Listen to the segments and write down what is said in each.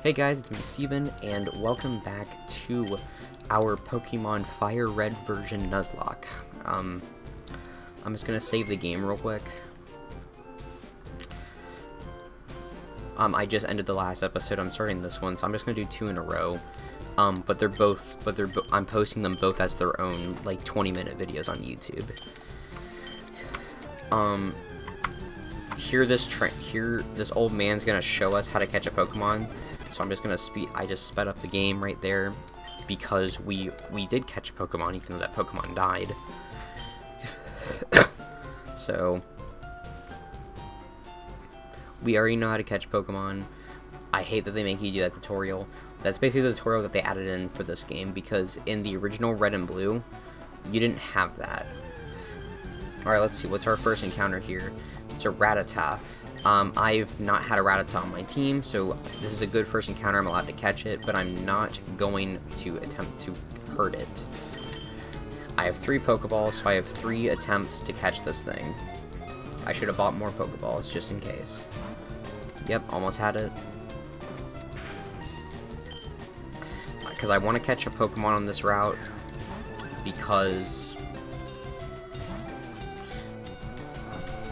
Hey guys, it's me Steven, and welcome back to our Pokemon FireRed version Nuzlocke. I'm just gonna save the game real quick. I just ended the last episode. I'm starting this one, so I'm just gonna do two in a row. I'm posting them both as their own, like, 20-minute videos on YouTube. Here this old man's gonna show us how to catch a Pokemon. So I'm just gonna I just sped up the game right there because we did catch a Pokemon even though that Pokemon died. So we already know how to catch Pokemon. I hate that they make you do that tutorial. That's basically the tutorial that they added in for this game because in the original Red and Blue, you didn't have that. Alright, let's see. What's our first encounter here? It's a Rattata. I've not had a Rattata on my team, so this is a good first encounter. I'm allowed to catch it, but I'm not going to attempt to hurt it. I have 3 Pokeballs, so I have 3 attempts to catch this thing. I should have bought more Pokeballs, just in case. Yep, almost had it. Because I want to catch a Pokemon on this route, because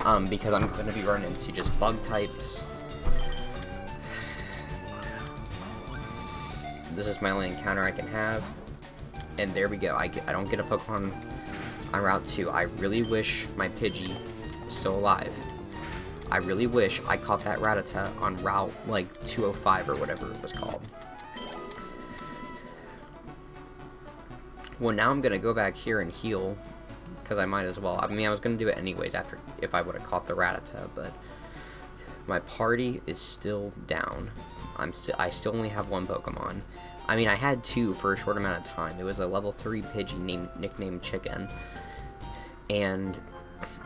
I'm going to be running into just bug types. This is my only encounter I can have. And there we go. I don't get a Pokemon on Route 2. I really wish my Pidgey was still alive. I really wish I caught that Rattata on Route, like, 205 or whatever it was called. Well, now I'm going to go back here and heal. Because I might as well. I mean, I was going to do it anyways if I would have caught the Rattata, but my party is still down. I still only have 1 Pokemon. I mean, I had 2 for a short amount of time. It was a level 3 Pidgey nicknamed Chicken, and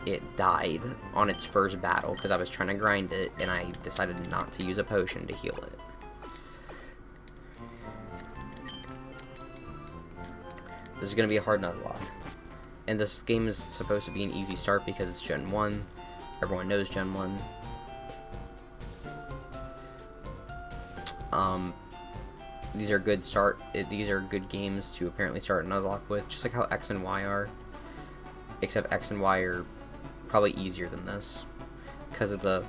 it died on its first battle because I was trying to grind it, and I decided not to use a potion to heal it. This is going to be a hard Nuzlocke. And this game is supposed to be an easy start because it's Gen 1. Everyone knows Gen 1. These are good games to apparently start a Nuzlocke with, just like how X and Y are. Except X and Y are probably easier than this. Because of the...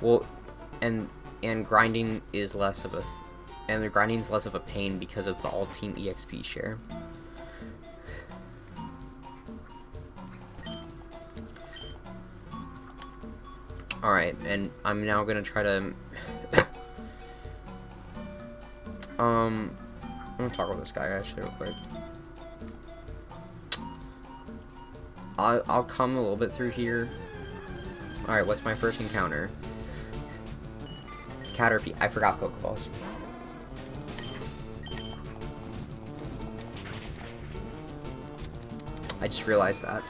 Well, and grinding is less of a... And the grinding is less of a pain because of the all-team EXP share. Alright, and I'm now gonna try to... I'm gonna talk with this guy actually real quick. I'll come a little bit through here. Alright, what's my first encounter? Caterpie. I forgot Pokeballs. I just realized that.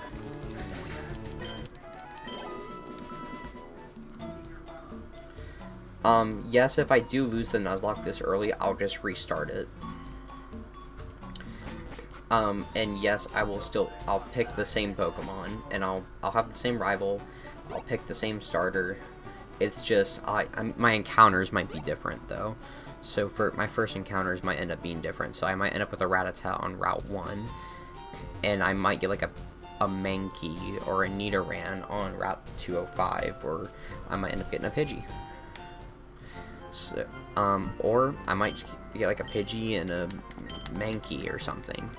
Yes, if I do lose the Nuzlocke this early, I'll just restart it. And yes, I'll pick the same Pokemon, and I'll have the same rival, I'll pick the same starter. It's just, my encounters might be different, though. So for my first encounters might end up being different, so I might end up with a Rattata on Route 1, and I might get, like, a Mankey or a Nidoran on Route 205, or I might end up getting a Pidgey. So, or I might get like a Pidgey and a Mankey or something.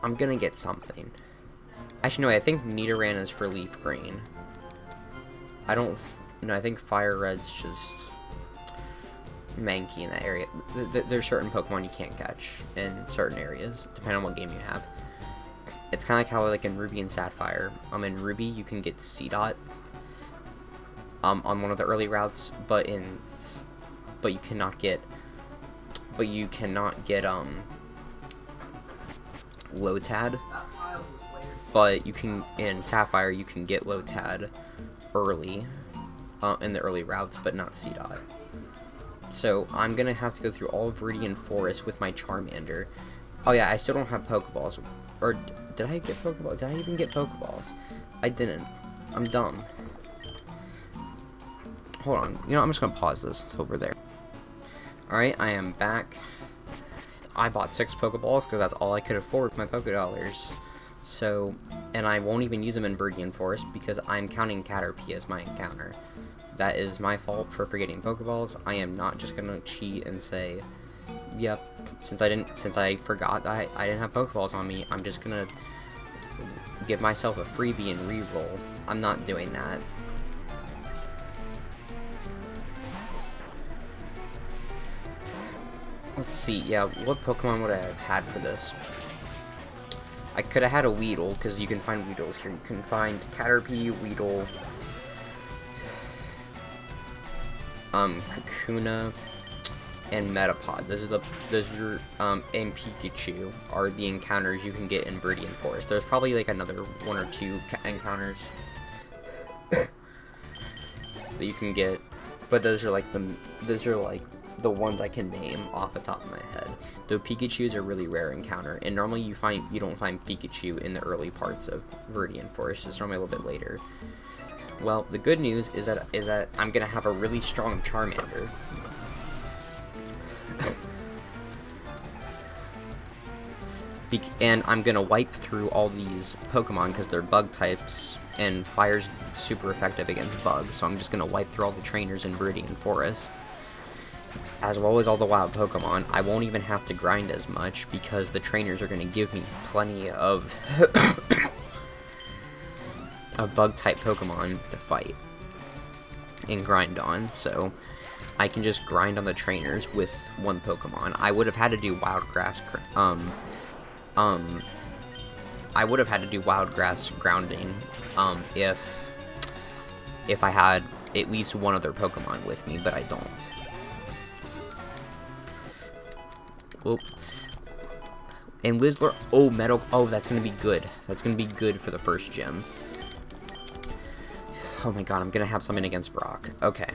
I'm gonna get something. Actually, no, I think Nidoran is for Leaf Green. I think FireRed's just Mankey in that area. There's certain Pokemon you can't catch in certain areas, depending on what game you have. It's kind of like how, like, in Ruby and Sapphire. In Ruby, you can get Seedot on one of the early routes, but you cannot get Lotad. But you can, in Sapphire, you can get Lotad early in the early routes, but not Seedot. So I'm gonna have to go through all of Viridian Forest with my Charmander. Oh yeah, I still don't have Pokeballs. Or did I get Pokeballs? Did I even get Pokeballs? I didn't. I'm dumb. Hold on. You know, I'm just gonna pause this. It's over there. Alright, I am back. I bought 6 Pokeballs because that's all I could afford with my Pokedollars. So, and I won't even use them in Viridian Forest because I'm counting Caterpie as my encounter. That is my fault for forgetting Pokeballs. I am not just gonna cheat and say, yep, since I forgot that I didn't have Pokeballs on me, I'm just gonna give myself a freebie and re-roll. I'm not doing that. Let's see, yeah, what Pokemon would I have had for this? I could have had a Weedle, because you can find Weedles here. You can find Caterpie, Weedle, Kakuna, and Metapod. And Pikachu are the encounters you can get in Viridian Forest. There's probably like another 1 or 2 encounters that you can get, but those are like the ones I can name off the top of my head. Though Pikachu is a really rare encounter, and normally you don't find Pikachu in the early parts of Viridian Forest. It's normally a little bit later. Well, the good news is that I'm gonna have a really strong Charmander. And I'm gonna wipe through all these Pokemon because they're bug types, and fire's super effective against bugs, so I'm just gonna wipe through all the trainers in Viridian Forest, as well as all the wild Pokemon. I won't even have to grind as much because the trainers are gonna give me plenty of bug type Pokemon to fight and grind on, so I can just grind on the trainers with 1 Pokemon. I would have had to do wild grass grounding if I had at least 1 other Pokemon with me, but I don't. Whoop. And Lizzler, oh, Metal, oh, that's gonna be good. That's gonna be good for the first gym. Oh my god, I'm gonna have something against Brock. Okay.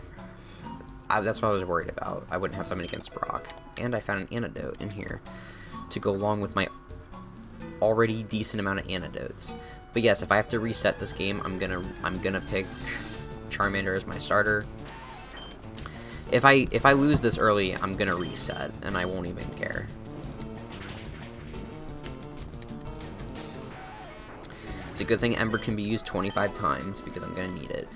That's what I was worried about. I wouldn't have something against Brock. And I found an antidote in here to go along with my already decent amount of antidotes. But yes, if I have to reset this game, I'm gonna pick Charmander as my starter. If I lose this early, I'm gonna reset, and I won't even care. It's a good thing Ember can be used 25 times, because I'm gonna need it.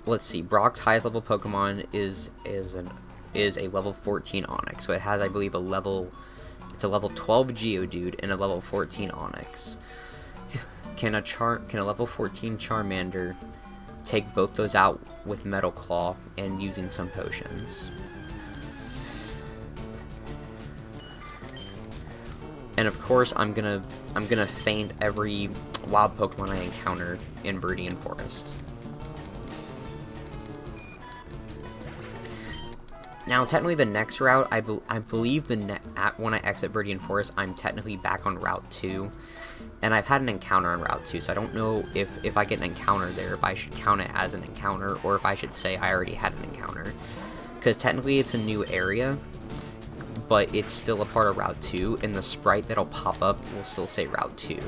Let's see, Brock's highest level Pokemon is a level 14 Onix, so it has, I believe, it's a level 12 Geodude and a level 14 Onix. Can a level 14 Charmander take both those out with Metal Claw and using some potions? And of course, I'm gonna feint every wild Pokemon I encounter in Viridian Forest. Now, technically, the next route, I believe when I exit Viridian Forest, I'm technically back on Route 2. And I've had an encounter on Route 2, so I don't know if I get an encounter there, if I should count it as an encounter, or if I should say I already had an encounter. Because technically, it's a new area, but it's still a part of Route 2, and the sprite that'll pop up will still say Route 2.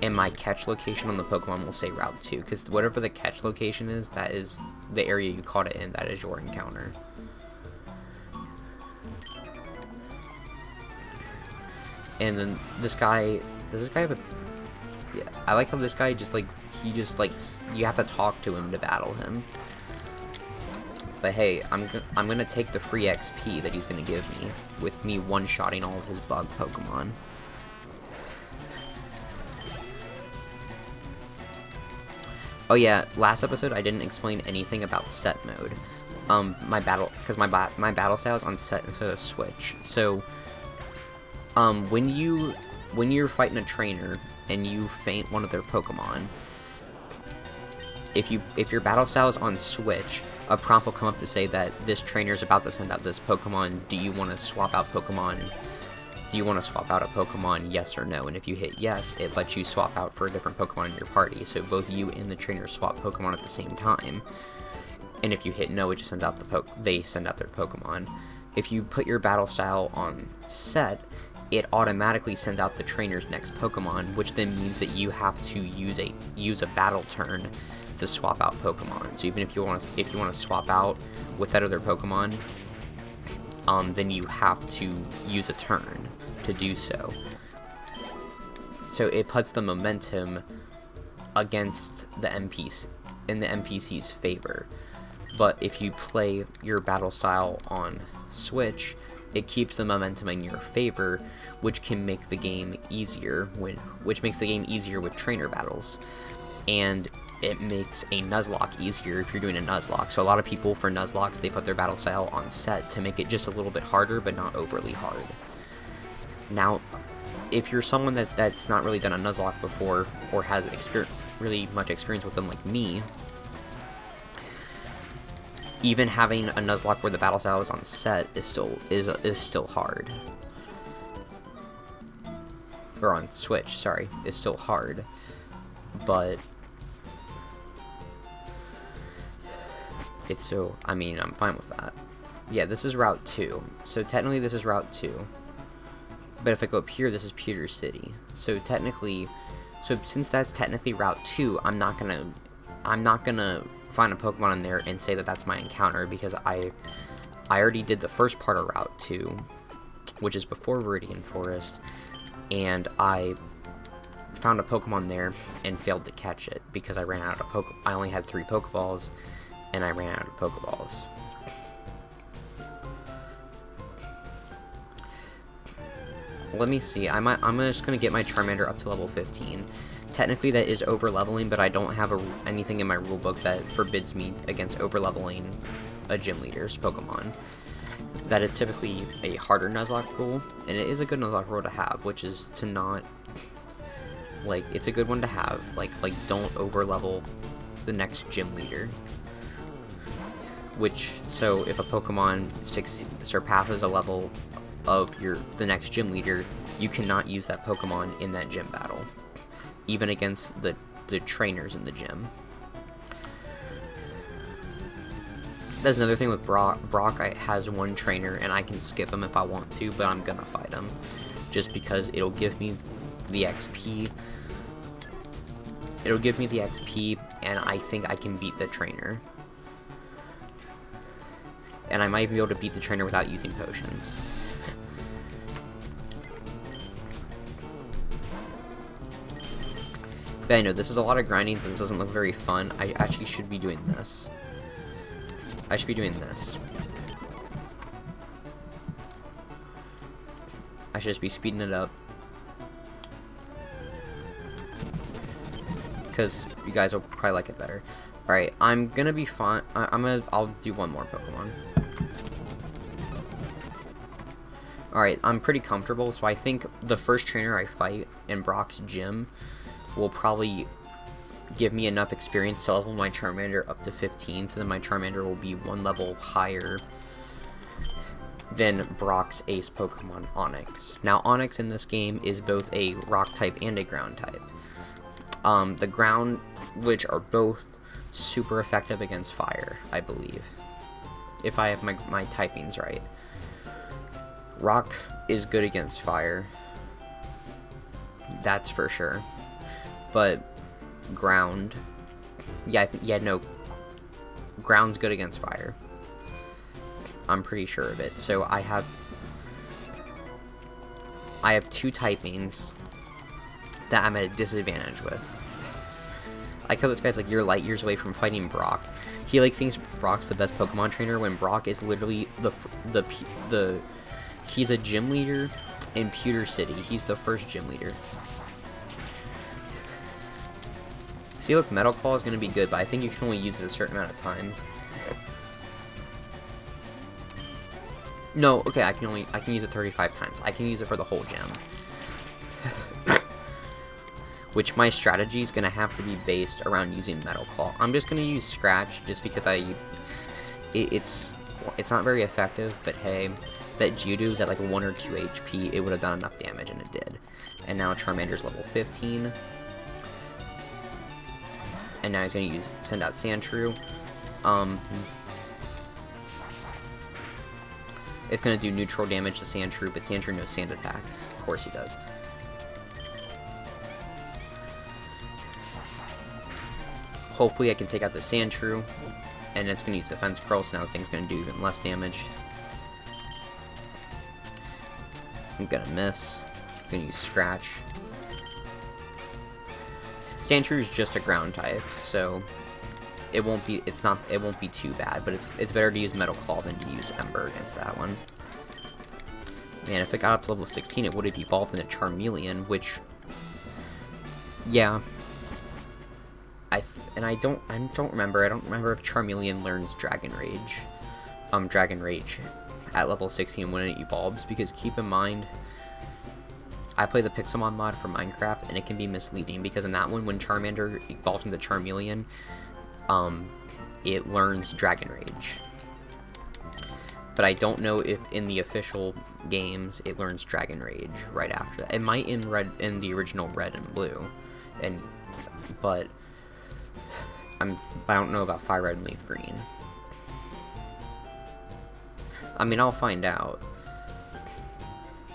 And my catch location on the Pokemon will say Route 2, because whatever the catch location is, that is the area you caught it in, that is your encounter. And then this guy, does this guy have a, yeah, I like how this guy just like, you have to talk to him to battle him. But hey, I'm gonna take the free XP that he's gonna give me, with me one-shotting all of his bug Pokemon. Oh yeah, last episode I didn't explain anything about set mode. My battle style is on set instead of switch. So, when you're fighting a trainer and you feint one of their Pokemon, if your battle style is on switch, a prompt will come up to say that this trainer is about to send out this Pokemon. Do you want to swap out Pokemon? Do you want to swap out a Pokemon, yes or no? And if you hit yes, it lets you swap out for a different Pokemon in your party. So both you and the trainer swap Pokemon at the same time. And if you hit no, it just sends out they send out their Pokemon. If you put your battle style on set, it automatically sends out the trainer's next Pokemon, which then means that you have to use a battle turn to swap out Pokemon. So even if you want to swap out with that other Pokemon, then you have to use a turn to do so. So it puts the momentum against the NPC, in the NPC's favor. But if you play your battle style on Switch, it keeps the momentum in your favor, which can make the game easier which makes the game easier with trainer battles. And it makes a Nuzlocke easier if you're doing a Nuzlocke. So a lot of people, for Nuzlocks, they put their battle style on set to make it just a little bit harder, but not overly hard. Now, if you're someone that's not really done a Nuzlocke before, or has really much experience with them like me, even having a Nuzlocke where the battle style is on set is still hard. Or on Switch, sorry, is still hard. But I'm fine with that. Yeah, this is Route 2. So technically this is Route 2. But if I go up here, this is Pewter City. So since that's technically Route 2, I'm not gonna find a Pokemon in there and say that that's my encounter, because I already did the first part of Route 2, which is before Viridian Forest, and I found a Pokemon there and failed to catch it because I ran out of I only had 3 Pokeballs, and I ran out of Pokeballs. Let me see. I'm just gonna get my Charmander up to level 15. Technically, that is over leveling, but I don't have anything in my rulebook that forbids me against over leveling a gym leader's Pokemon. That is typically a harder Nuzlocke rule, and it is a good Nuzlocke rule to have, which is to not, like, it's a good one to have. Like don't over level the next gym leader. So if a Pokemon surpasses a level of the next gym leader, you cannot use that Pokemon in that gym battle, even against the trainers in the gym. That's another thing with Brock. Brock has 1 trainer, and I can skip him if I want to, but I'm gonna fight him, just because it'll give me the XP. It'll give me the XP, and I think I can beat the trainer. And I might be able to beat the trainer without using potions. But I know this is a lot of grinding, so this doesn't look very fun. I actually should be doing this. I should just be speeding it up, because you guys will probably like it better. Alright, I'm gonna be fine. I'll do 1 more Pokemon. Alright, I'm pretty comfortable, so I think the first trainer I fight in Brock's gym will probably give me enough experience to level my Charmander up to 15, so then my Charmander will be 1 level higher than Brock's ace Pokemon, Onix. Now, Onix in this game is both a rock type and a ground type. The ground, which are both super effective against fire, I believe, if I have my typings right. Rock is good against fire, that's for sure. But ground, ground's good against fire. I'm pretty sure of it. So I have 2 typings that I'm at a disadvantage with. I like how this guy's like, you're light years away from fighting Brock. He like thinks Brock's the best Pokemon trainer when Brock is literally he's a gym leader in Pewter City. He's the first gym leader. See, look, Metal Claw is going to be good, but I think you can only use it a certain amount of times. No, okay, I can use it 35 times. I can use it for the whole gym. Which my strategy is going to have to be based around using Metal Claw. I'm just going to use Scratch just because it's not very effective, but hey, that Geodude's at like 1 or 2 HP, it would have done enough damage, and it did. And now Charmander's level 15. And now he's going to send out Sandshrew. It's going to do neutral damage to Sandshrew, but Sandshrew knows Sand Attack. Of course he does. Hopefully I can take out the Sandshrew, and it's going to use Defense Curl, so now the thing's going to do even less damage. I'm gonna miss. I'm gonna use Scratch. Sandshrew is just a ground type, so it won't be too bad, but it's better to use Metal Claw than to use Ember against that one. Man, if it got up to level 16, it would have evolved into Charmeleon, which, yeah. I don't remember if Charmeleon learns Dragon Rage at level 16 when it evolves, because keep in mind, I play the Pixelmon mod for Minecraft, and it can be misleading, because in that one, when Charmander evolves into Charmeleon, it learns Dragon Rage. But I don't know if in the official games it learns Dragon Rage right after that. It might in the original Red and Blue, but I don't know about FireRed and Leaf Green. I mean, I'll find out.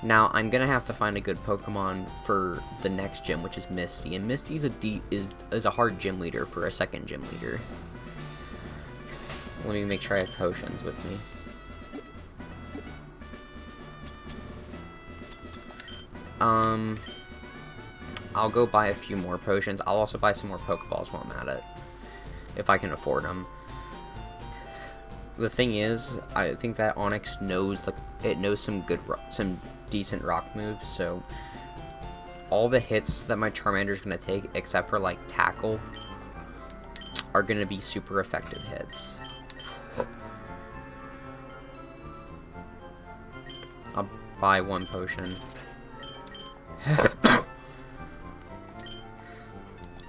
Now, I'm gonna have to find a good Pokemon for the next gym, which is Misty. And Misty's is a hard gym leader for a second gym leader. Let me make sure I have potions with me. I'll go buy a few more potions. I'll also buy some more Pokeballs while I'm at it, if I can afford them. The thing is, I think that Onix knows some decent rock moves, so all the hits that my Charmander's gonna take, except for like Tackle, are gonna be super effective hits. I'll buy one potion.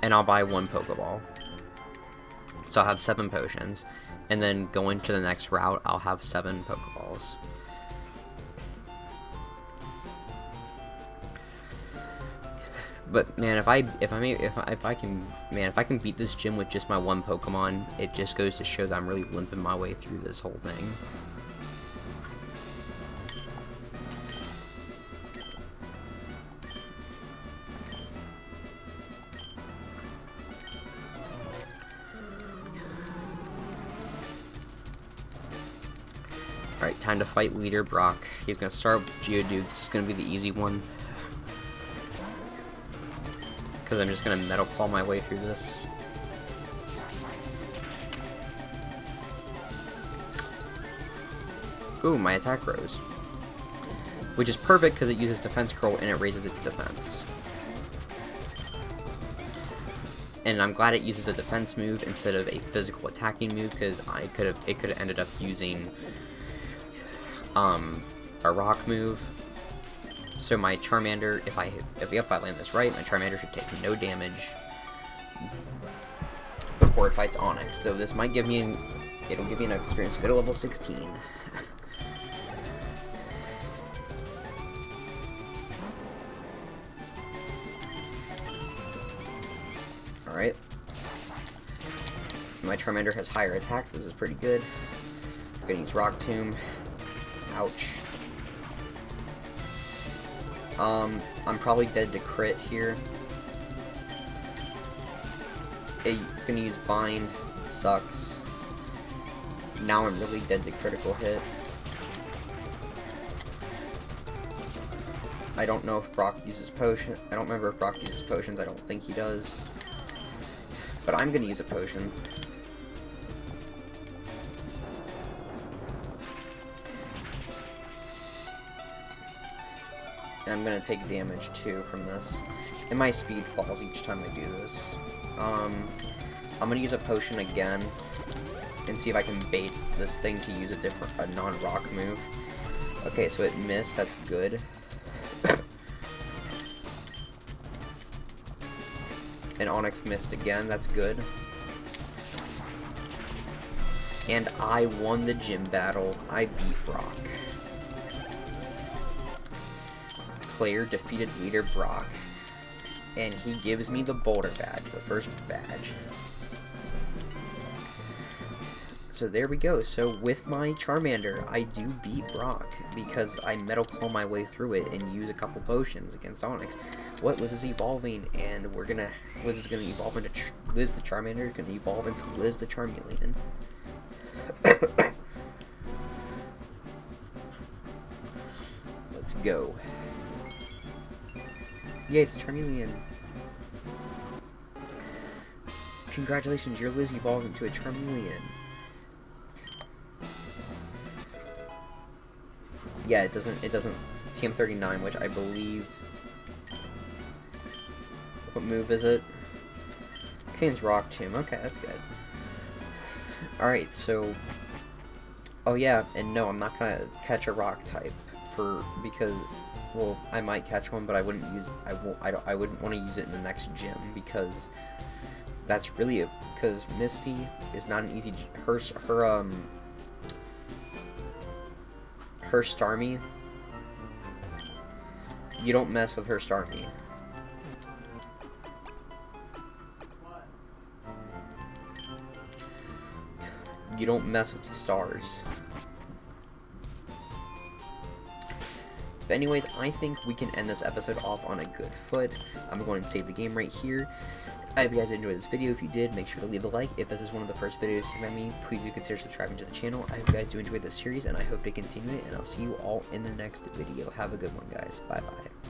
And I'll buy one Pokeball. So I'll have 7 potions. And then going to the next route, I'll have 7 Pokeballs. But man, if I can beat this gym with just my one Pokemon, it just goes to show that I'm really limping my way through this whole thing. Alright, time to fight Leader Brock. He's gonna start with Geodude. This is gonna be the easy one, because I'm just gonna Metal Claw my way through this. Ooh, my attack rose. Which is perfect because it uses Defense Curl and it raises its defense. And I'm glad it uses a defense move instead of a physical attacking move, because it could have ended up using a rock move. So my Charmander, if I land this right, my Charmander should take no damage before it fights Onix. Though this might give me it'll give me enough experience to go to level 16. Alright. My Charmander has higher attacks. This is pretty good. I'm gonna use Rock Tomb. Ouch. I'm probably dead to crit here. It's gonna use Bind. It sucks. Now I'm really dead to critical hit. I don't know if Brock uses potion. I don't remember if Brock uses potions. I don't think he does. But I'm gonna use a potion. And I'm gonna take damage too from this. And my speed falls each time I do this. I'm gonna use a potion again and see if I can bait this thing to use a non-rock move. Okay, so it missed. That's good. And Onix missed again. That's good. And I won the gym battle. I beat Brock. Player defeated Leader Brock. And he gives me the Boulder badge, the first badge. So there we go. So with my Charmander, I do beat Brock because I Metal Claw my way through it and use a couple potions against Onix. What Liz is evolving, and Liz is gonna evolve into Liz the Charmander is gonna evolve into Liz the Charmeleon. Let's go. Yeah, it's Charmeleon. Congratulations, your Liz evolved into a Charmeleon. Yeah, it doesn't TM39, which I believe... What move is it? Contains Rock Tomb. Okay, that's good. Alright, so... Oh yeah, and no, I'm not gonna catch a rock type because, well, I might catch one, but I wouldn't use, I wouldn't want to use it in the next gym, because that's really because Misty is not an easy, her Starmie, you don't mess with her Starmie. You don't mess with the stars. But anyways, I think we can end this episode off on a good foot. I'm going to save the game right here. I hope you guys enjoyed this video. If you did, make sure to leave a like. If this is one of the first videos seen by me, please do consider subscribing to the channel. I hope you guys do enjoy this series, and I hope to continue it, and I'll see you all in the next video. Have a good one, guys. Bye-bye.